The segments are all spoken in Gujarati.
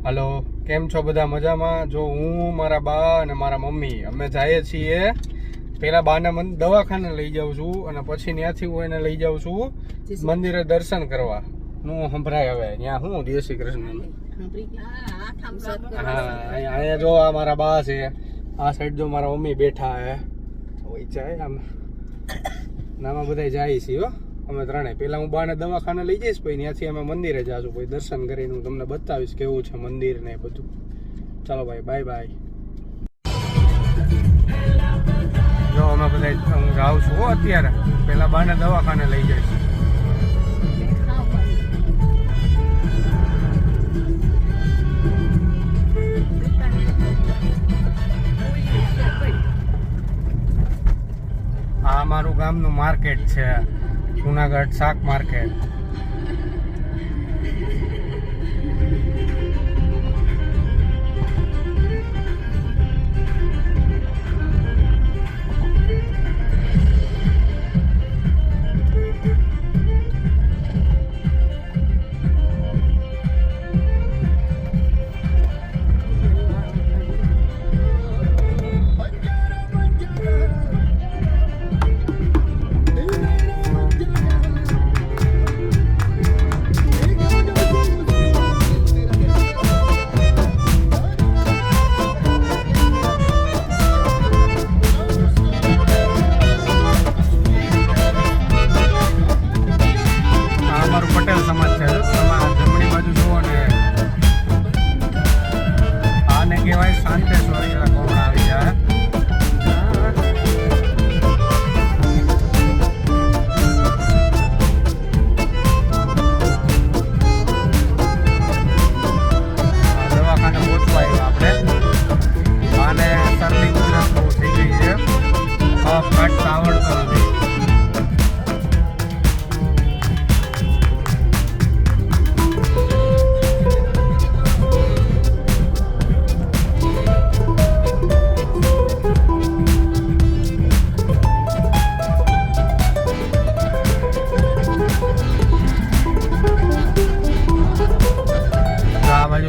હલો, કેમ છો બધા? મજામાં? જો હું, મારા બા અને મારા મમ્મી અમે જઈએ છીએ. પેલા બાને દવાખાને લઈ જાઉં છું અને પછી ત્યાંથી હું એને લઈ જાઉં છું મંદિરે દર્શન કરવા. હું સંભળાય હવે ત્યાં શું જય શ્રી કૃષ્ણ. હા, અહીંયા જો આ મારા બા છે, આ સાઈડ જો મારા મમ્મી બેઠા હે જાય આમ નામાં બધા જાય છે હો. અમે ત્રણે પેલા હું બાને દવાખાને લઈ જઈશ, પછી ત્યાંથી અમે મંદિરે જાશું, પછી દર્શન કરીને હું તમને બતાવીશ કેવું છે મંદિર ને બધું. ચાલો ભાઈ, બાય બાય. જો અમે બધા હું જાઉં છું અત્યારે, પેલા બાને દવાખાને લઈ જઈશ. આ અમારું ગામનું માર્કેટ છે, જુનાગઢ શાક માર્કેટ.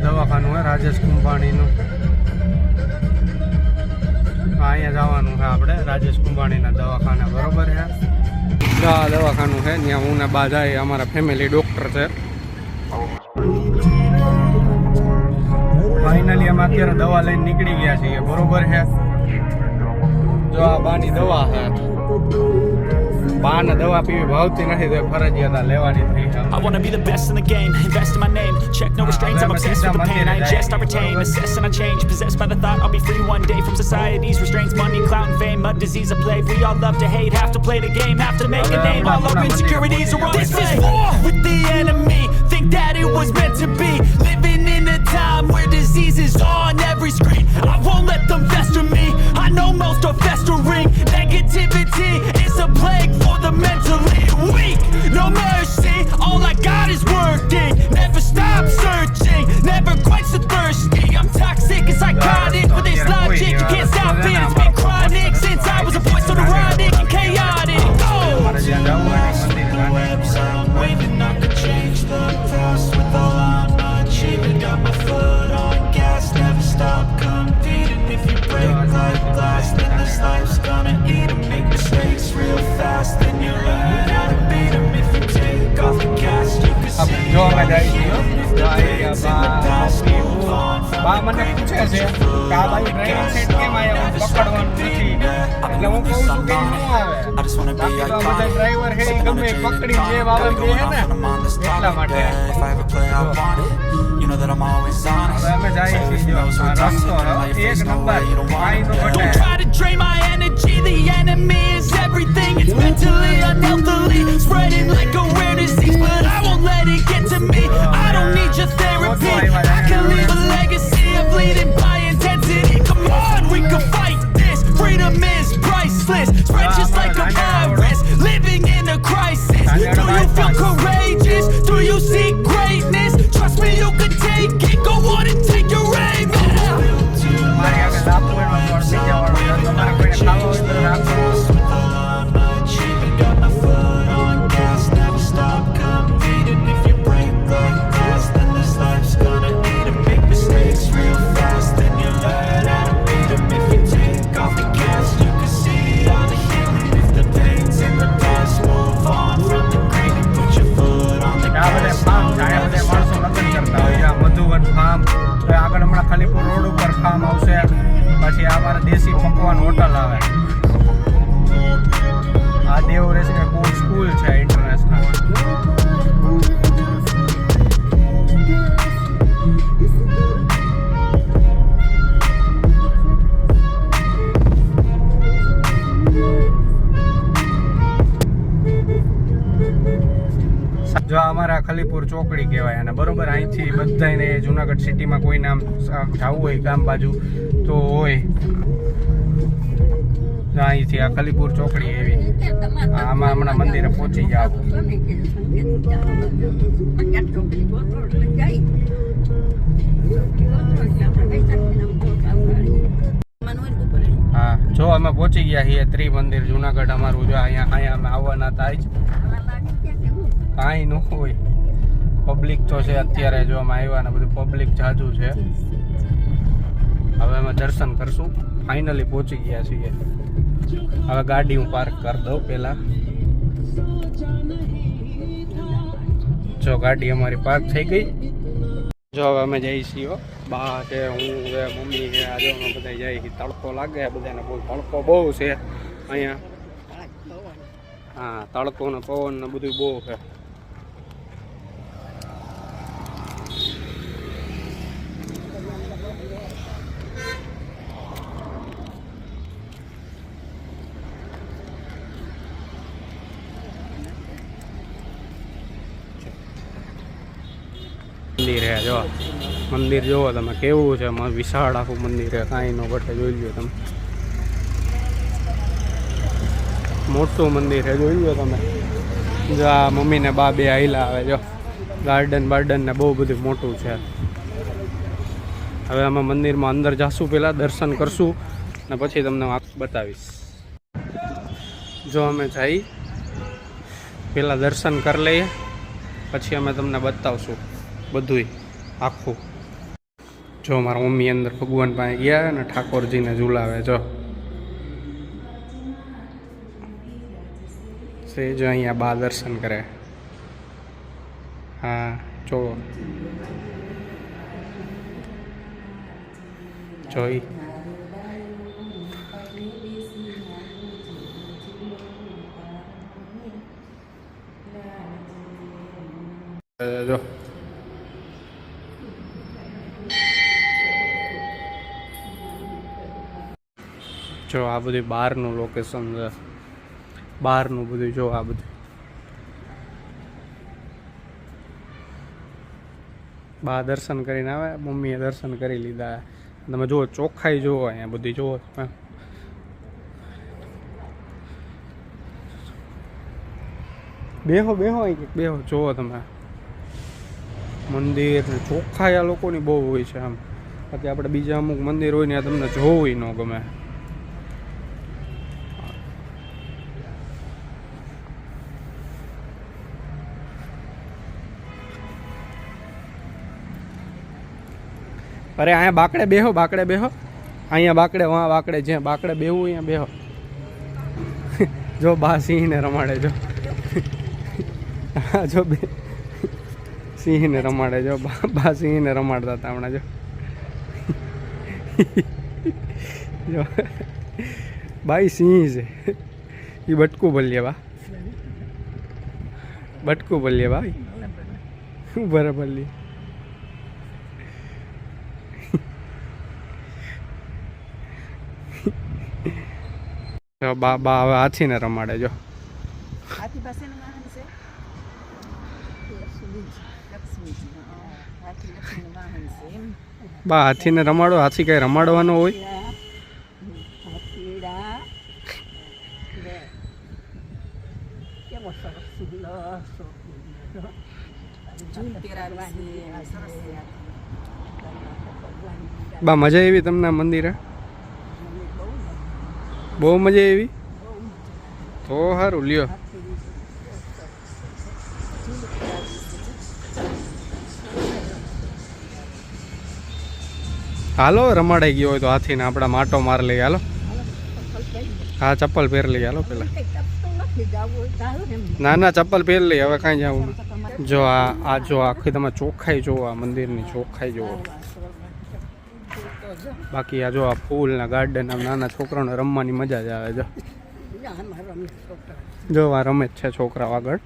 દવાખાનું હે રાજેશ કુંભાણીનું. અહીંયા જવાનું છે આપણે રાજેશ કુંભાણીના દવાખાના, બરોબર છે. આ દવાખાનું છે, ત્યાં હું ને બા જાય, અમારા ફેમિલી ડોક્ટર છે. ફાઇનલી અમે અત્યારે દવા લઈને નીકળી ગયા છીએ, બરોબર છે. જો આ બાની દવા છે, બાને દવા પીવી ભાવતી નથી તો ફરજિયાત લેવાની થઈ છે. I wanna be the best in the game, invest in my name, check no restraints, I'm obsessed with the pain, I ingest, I retain, assess and I change, possessed by the thought I'll be free one day from society's restraints, money, clout and fame, a disease, a plague, we all love to hate, have to play the game, have to make a name, all our insecurities are on display. This is war with the enemy, think that it was meant to be, living in a time where disease is on every screen, I won't let them fester me, I know most are festering, negativity is a plague for the mentally weak, no mercy, all I got is working, never stop searching, never quench the thirsty, I'm toxic and psychotic, with this logic, you can't stop it, it's been chronic, since I was a boy so neurotic and chaotic, go! I'm waving, I could change the past with all I'm achieving, got my foot on gas, never stop competing, if you break like glass, then this life's gonna eat 'em, make mistakes real fast, then you learn how to beat 'em, if you take off the gas, you can see જો અમે જાય છીએ, બા મને પૂછે છે કે આ બાજુ ડ્રાઈવિંગ સીટ કેમ આવ્યા, પકડવાનું નથી, એટલે હું કહું છું કે શું આવે, બાકી તો બધા ડ્રાઈવર છે ગમે પકડી જે આવે બે હે ને એટલા માટે. હવે અમે જાય છીએ, જો આ રસ્તો એક નંબર પાણીનો Don't ઘટે. try to drain my energy, the enemy is everything, it's mentally, unhealthily, spreading like a rare disease, but I won't let it get to me, I don't need your therapy, I can leave a legacy of leading by intensity, come on, we can fight this, freedom is priceless, spread just like a virus, living in a crisis, do you feel courageous, do you see greatness, trust me you can take it, go on and take your aim. મારી આગળ લાપુ એનો પડતી જવાનું, તમારે કોઈને ખાવા હોય તો રાખો. Got my foot on gas, never stop competing, if you break like glass, then this life's gonna Khalipur ચોકડી કહેવાય અને બરોબર અહીંથી બધાને જુનાગઢ સિટીમાં કોઈ નામ જવું હોય ગામ બાજુ તો હોય અહીંથી આ ખલીપુર ચોકડી એવી આમાં હમણાં મંદિરે પહોંચી જાવ. હા જો અમે પહોંચી ગયા છીએ ત્રિમંદિર જુનાગઢ અમારું. જો અહીંયા અમે આવવાના હતા જ કાંઈ ન હોય પબ્લિક તો છે અત્યારે. જો અમે આવ્યા ને બધું પબ્લિક જાજુ છે. હવે અમે દર્શન કરશું. ફાઇનલી પહોંચી ગયા છીએ. હવે ગાડી હું પાર્ક કરી દઉં પહેલાં. જો ગાડી અમારી પાર્ક થઈ ગઈ. જો હવે અમે જઈએ છીએ. બા છે, હું છે, મમ્મી છે. આજે અમે બધા જઈએ છીએ. તડકો લાગે બધાને બહુ. તડકો બહુ છે અહીંયા. હા તડકો ને પવન ને બધું બહુ છે. મંદિર હે જો. મંદિર જોવો તમે કેવું છે વિશાળ આખું મંદિર છે. કાંઈ નો ઘટે જોઈ લો તમે. મોટું મંદિર છે જોઈ લો તમે. જો આ મમ્મી ને બા બે આયલા આવે. જો ગાર્ડન ને બહુ બધું મોટું છે. હવે અમે મંદિરમાં અંદર જાશું, પહેલાં દર્શન કરશું ને પછી તમને બતાવીશ. જો અમે જઈ પહેલાં દર્શન કરી લઈએ પછી અમે તમને બતાવશું બધુંય આખું. જો મારા મમ્મી અંદર ભગવાન પાસે ગયા અને ઠાકોરજીને ઝુલાવે. જો જો અહીંયા બા દર્શન કરે. હા જો જોઈ જો જો આ બધું બહારનું લોકેશન છે. બહારનું બધું જો આ બધું બા દર્શન કરીને આવે. મમ્મીએ દર્શન કરી લીધા. તમે જુઓ ચોખ્ખાઈ જુઓ અહીંયા બધી જુઓ. બેહો અહીં બેહો. જુઓ તમે મંદિર ચોખ્ખાઈ આ લોકોની બહુ હોય છે. આમ બાકી આપણે બીજા અમુક મંદિર હોય ને આ તમને જોવું ન ગમે. અરે અહીંયા બાકડે બેહો. અહીંયા બાકડે વાં બાકડે જ્યાં બાકડે બેહવું અહીંયા બેહો. જો બા સિંહને રમાડે. જો હા જો બે સિંહને રમાડે. જો બા સિંહને રમાડતા હતા હમણાં. જો બાઈ સિંહ છે એ બટકું ભલીએ. બા બટકું ભલીએ ભાઈ. શું બરાબર લી. બા હવે હાથીને રમાડે. જો બા હાથીને રમાડો. હાથી કઈ રમાડવાનો હોય? બા મજા આવી તમને આ મંદિરે? બહુ મજા આવી. તો સારું લ્યો. હાલો રમાડાઈ ગયો હોય તો હાથીને આપણા માટો માર લઈએ. હાલો હા ચપ્પલ પહેર લઈએ. હાલો પેલા ના ચપ્પલ પહેર લઈએ. હવે કાંઈ જવું. જો આ જો આખી તમે ચોખ્ખાઈ જુઓ. આ મંદિરની ચોખ્ખાઈ જુઓ. બાકી આ જો આ ફૂલ ના ગાર્ડન આમ નાના છોકરાઓને રમવાની મજા જ આવે. જો આ રમે જ છે છોકરાઓ આગળ.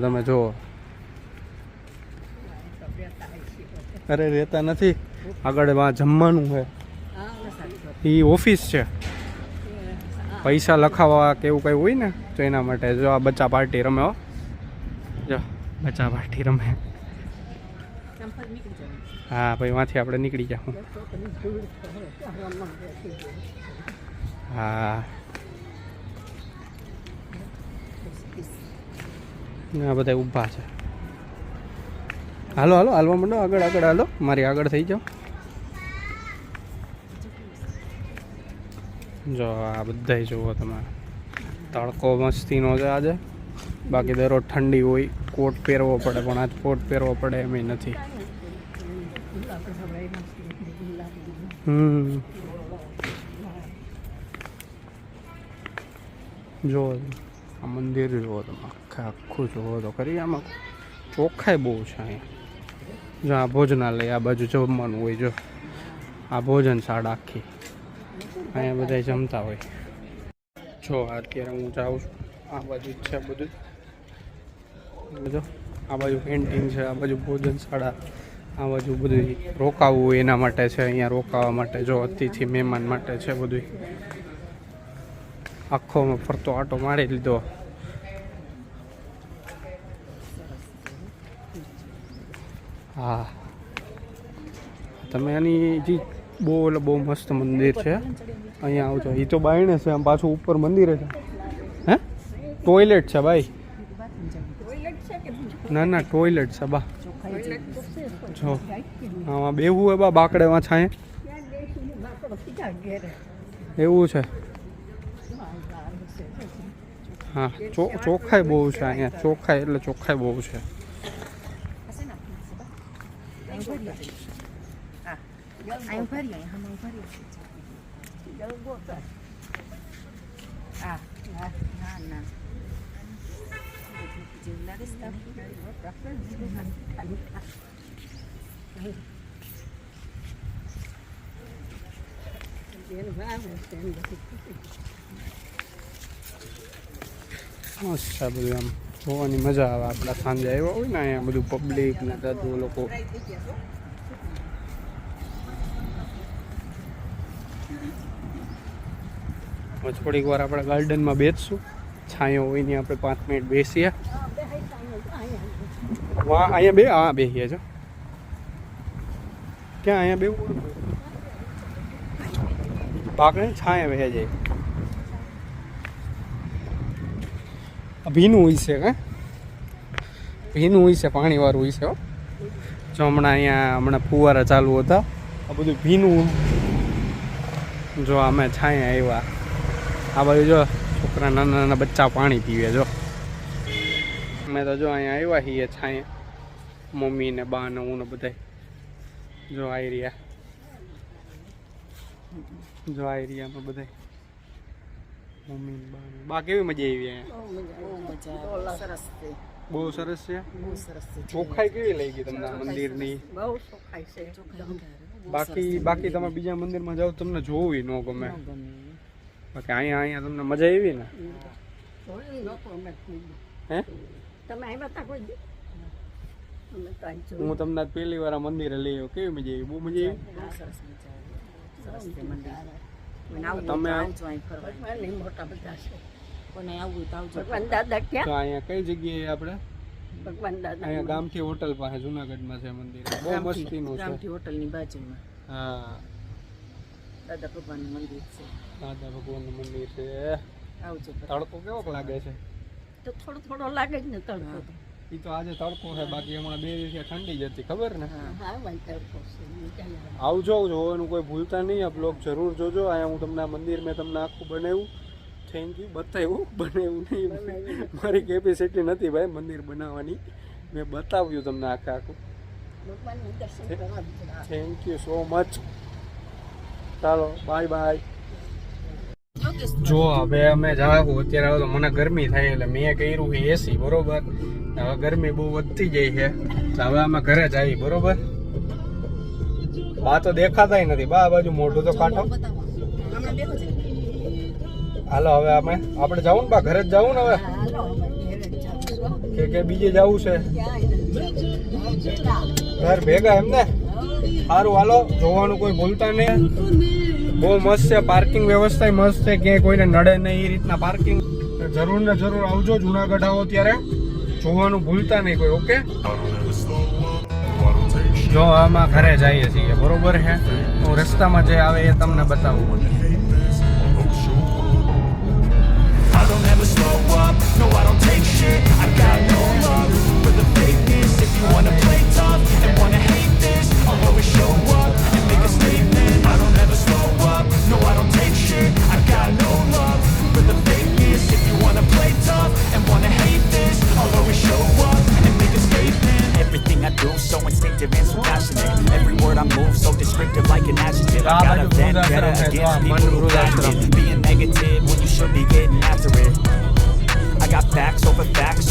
તમે જુઓ. અરે રહેતા નથી આગળ. જમવાનું છે એ ઓફિસ છે. પૈસા લખાવવા કે એવું કંઈ હોય ને તો એના માટે. જો આ બચ્ચા પાર્ટી રમે. હો જો બચા પાર્ટી રમે. હા ભાઈ વાંથી આપણે નીકળી જાઉં. હા આ બધા ઊભા છે. હાલો હાલો હાલવા માંડો, આગળ આગળ હાલો, મારી આગળ થઈ જાઓ. જો આ બધાય જુઓ તમે, તડકો મસ્તીનો છે આજે. બાકી દરરોજ ઠંડી હોય, કોટ પહેરવો પડે, પણ આજ કોટ પહેરવો પડે એમ નથી. જુઓ આ મંદિર જુઓ તમે, આખું જુઓ તો ખરી. આમાં ચોખ્ખાઈ બહુ છે અહીંયા. જો આ ભોજનાલય, આ બાજુ જમવાનું હોય. જો આ ભોજનશાળા આખી, અહીંયા બધા જમતા હોય. જો અત્યારે હું જાઉં છું, આ બાજુ છે બધું. જો આ બાજુ કેન્ટીન છે, આ બાજુ ભોજનશાળા, આ બાજુ બધું રોકાવું હોય એના માટે છે. અહીંયા રોકાવા માટે જો અતિથિ મહેમાન માટે છે બધું. આખો ફરતો આટો મારી લીધો. હા તમે આની જે બહુ મસ્ત મંદિર છે, અહીંયા આવજો. એ તો બાયણે છે, આમ પાછું ઉપર મંદિર છે. હે ટોયલેટ છે ભાઈ? ના ના ટોયલેટ છે બા. જો આમાં બેવું હે બા, બાકડેમાં છાંય એવું છે. હા ચોખ્ખાઈ બહુ છે અહીંયા. ચોખ્ખાઈ એટલે ચોખ્ખાઈ બહુ છે. મસ્ત છે બધું, આમ જોવાની મજા આવે. આપણા સાંજે આવ્યા હોય ને અહીંયા બધું પબ્લિક ને દાદુ લોકો. થોડીક વાર આપણે ગાર્ડનમાં બેસશું, છાંયો હોય ને આપણે 5 મિનિટ બેસીએ. વાહ અહીંયા બે હા બેસીએ છો. ક્યાં અહીંયા બેવું પાકડે છાંય વહે જાય. ભીનું હોય છે, કાં ભીનું હોય છે, પાણીવાળું હોય છે. જો હમણાં ફુવારા ચાલુ હતા, આ બધું ભીનું. જો અમે છાંય આવ્યા. આ બાજુ જો છોકરા નાના નાના બચ્ચા પાણી પીવે. જો અમે તો જો અહીંયા આવ્યા છીએ છાંય, મમ્મી ને બા ને હું ને બધા. જો આવી રહ્યા, જો આવી રહ્યા અમે બધા મમ્મી ને બા. બા કેવી મજા આવી અહીંયા? બહુ સરસ છે. ચોખ્ખાઈ કેવી લઈ ગઈ તમને મંદિરની? બાકી તમે બીજા મંદિરમાં જાઓ તમને જોવું ન ગમે, બાકી અહીંયા તમને મજા આવી ને? હે હું તમને પહેલી વાર આ મંદિરે લઈ આવ્યો. કેવી મજા આવી? બહુ મજા આવી. તમે અહીંયા કઈ જગ્યાએ આપણે? અહીંયા ગામઠી હોટલ પાસે જુનાગઢમાં છે મંદિર. બહુ મસ્તીનું છે. ગામઠી હોટલની બાજુમાં. હા દાદા ભગવાનનું મંદિર છે. દાદા ભગવાનનું મંદિર છે. આવજો. તડકો કેવો લાગે છે? તો થોડો લાગે જ ને તડકો. એ તો આજે તડકો છે, બાકી હમણાં 2 દિવસ ઠંડી જ હતી, ખબર ને? આવજો, જોવાનું કોઈ ભૂલતા નહીં. આ બ્લોગ જરૂર જોજો. અહીંયા હું તમને મંદિર મેં તમને આખું બનાવ્યું. Thank you. બતાવ્યું, બનાવ્યું નહીં, મારી કેપેસિટી નથી ભાઈ મંદિર બનાવવાની. મેં બતાવ્યું તમને આખું. Thank you so much. ચાલો બાય બાય. જો હવે અમે જાવું અત્યારે. તો મને ગરમી થાય એટલે મેં કર્યું છે એસી, બરોબર? હવે ગરમી બહુ વધતી જાય છે, હવે અમે ઘરે જઈએ, બરોબર? બા તો દેખાતાય નથી. બા બાજુ મોઢું તો કાઢો. હાલો હવે આપણે જવું ને બા, ઘરે જ જવું ને હવે, કે બીજે જવું છે? ઘર ભેગા એમ ને? સારું હાલો, જોવાનું કોઈ ભૂલતા નહીં. બહુ મસ્ત છે, પાર્કિંગ વ્યવસ્થા મસ્ત છે, ક્યાંય કોઈને નડે નહીં એ રીતના પાર્કિંગ. જરૂર ને જરૂર આવજો, જુનાગઢ આવો ત્યારે જોવાનું ભૂલતા નહીં કોઈ. ઓકે, જો આમાં ઘરે જઈએ છીએ બરોબર છે. હું રસ્તામાં જે આવે એ તમને બતાવું. I don't ever slow up, no I don't take shit. I got no love for the fakeness. If you wanna play tough and wanna hate this, I'll always show up and make a statement. I don't ever slow up, no I don't take shit. I got no love for the fakeness. If you wanna play tough and wanna hate this, I'll always show up and make a statement. Everything I do so instinctive and so passionate. Every word I move so descriptive like an adjective. I got a vendetta against people who lack it. Being negative when you should be getting after it. I got facts over tracks.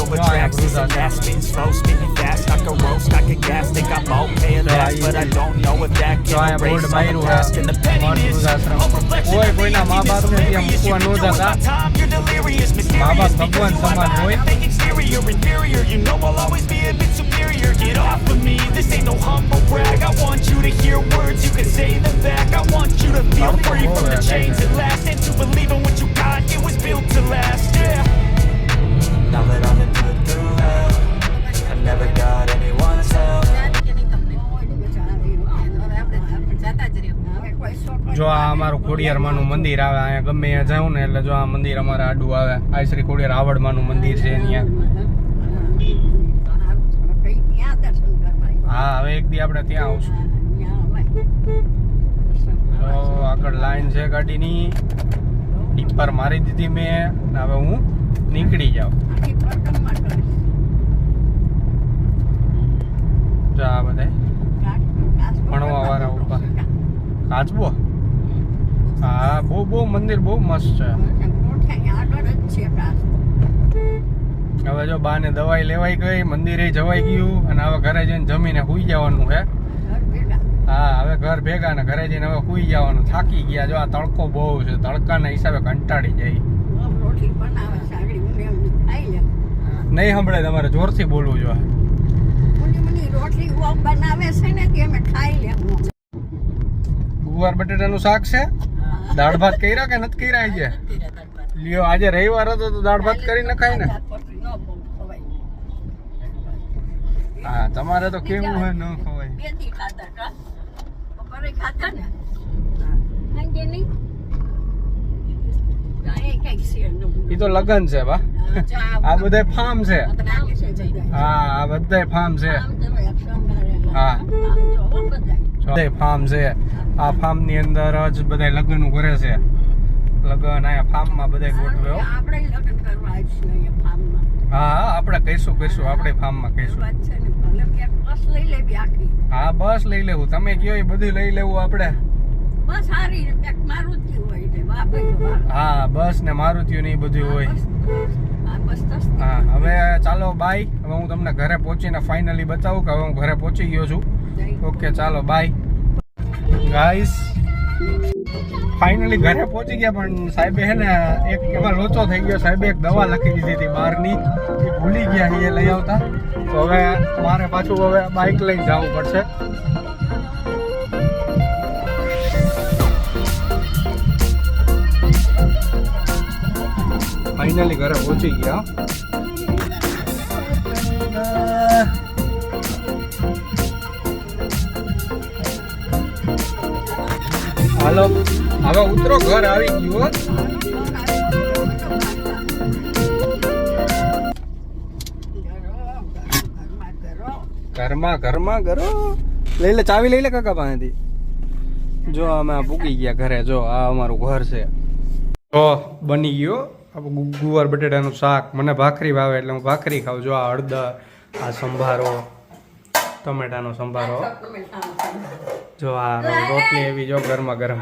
This and that, spitting slow, spitting fast. I can roast, I can gas. Think I'm okay at last, but I don't know if that can erase all the past and the pettiness. A reflection of the oblivious. You can do it by time, you're delirious, mysterious. Because you are behind the exterior, inferior. You know I'll always be a bit superior. Get off of me, this ain't no humble brag. I want you to hear words, you can say them back. I want you to feel free from the chains at last, and to believe in what you got, it was built to last, yeah. Now that I've been put through hell, I never got anyone's help. જો આ અમારું ખોડિયારમાંનું મંદિર આવે. અહીંયા ગમે ત્યાં જાઉં ને એટલે જો આ મંદિર અમારે આડું આવે. આ શ્રી ખોડિયાર આવડમાંનું મંદિર છે અહીંયા. હા, હવે એક દી આપણે ત્યાં આવશું. તો આગળ લાઈન છે ગાડીની, ટીપર મારી દીધી મેં. હવે હું નીકળી જાઉં. જો આ બધા ભણવા વાળા ઉપર કાચબો. હા, બહુ મંદિર બહુ મસ્ત છે. હવે જો બાને દવાઈ લેવાઈ ગઈ, મંદિરે જવાઈ ગયું, અને હવે ઘરે જઈને જમીને સુઈ જવાનું છે. હા, હવે ઘર ભેગા ને ઘરે જઈને હવે સુઈ જવાનું. થાકી ગયા. જો આ તડકો બહુ છે, તડકાના હિસાબે કંટાળી જાય. નહીં સંભળાય તમારે, જોરથી બોલવું જોઈએ. ગુવાર બટેટાનું શાક છે. દાળ ભાત કર્યા કે નથી કર્યા? છે લ્યો, આજે રવિવાર હતો તો દાળ ભાત કરી નખાય ને. હા, તમારે તો કેવું હોય ન ખવાય. એ તો લગન છે બા. આ બધા ફાર્મ છે. હા, આ બધા ફાર્મ છે. હા, બધા ફાર્મ છે. આ ફાર્મ ની અંદર જ બધા લગ્ન કરે છે. લગ્ન અહીંયા ફાર્મ માં બધા ગોઠવે. હા, આપણે કહીશું આપણે ફાર્મ માં કહીશું. હા, બસ લઈ લેવું. તમે કયો એ બધું લઈ લેવું આપણે. હા, બસ ને મારુતિયું ને એ બધું હોય. હા, હવે ચાલો બાય. હવે હું તમને ઘરે પહોંચીને ફાઇનલી બતાવું કે હવે હું ઘરે પહોંચી ગયો છું. ઓકે, ચાલો બાય ગાઈસ. ફાઇનલી ઘરે પહોંચી ગયા, પણ સાહેબે હે ને એક એમાં લોચો થઈ ગયો. સાહેબે એક દવા લખી દીધી હતી બહારની, એ ભૂલી ગયા એ લઈ આવતા. તો હવે મારે પાછું હવે બાઇક લઈને જવું પડશે. ફાઇનલી ઘરે પહોંચી ગયા. હાલો, હવે ઉતરો, ઘર આવી ગયું. ઘરમાં ઘરો લઈ લે, ચાવી લઈ લે કાકા પાસેથી. જો અમે પૂકી ગયા ઘરે. જો આ અમારું ઘર છે. તો બની ગયો ગુવાર બટેટાનું શાક. મને ભાખરી ભાવે એટલે હું ભાખરી ખાઉં. જો આ હળદર, આ સંભારો, ટમેટાનો સંભારો. જો આ રોટલી એવી જો ગરમા ગરમ.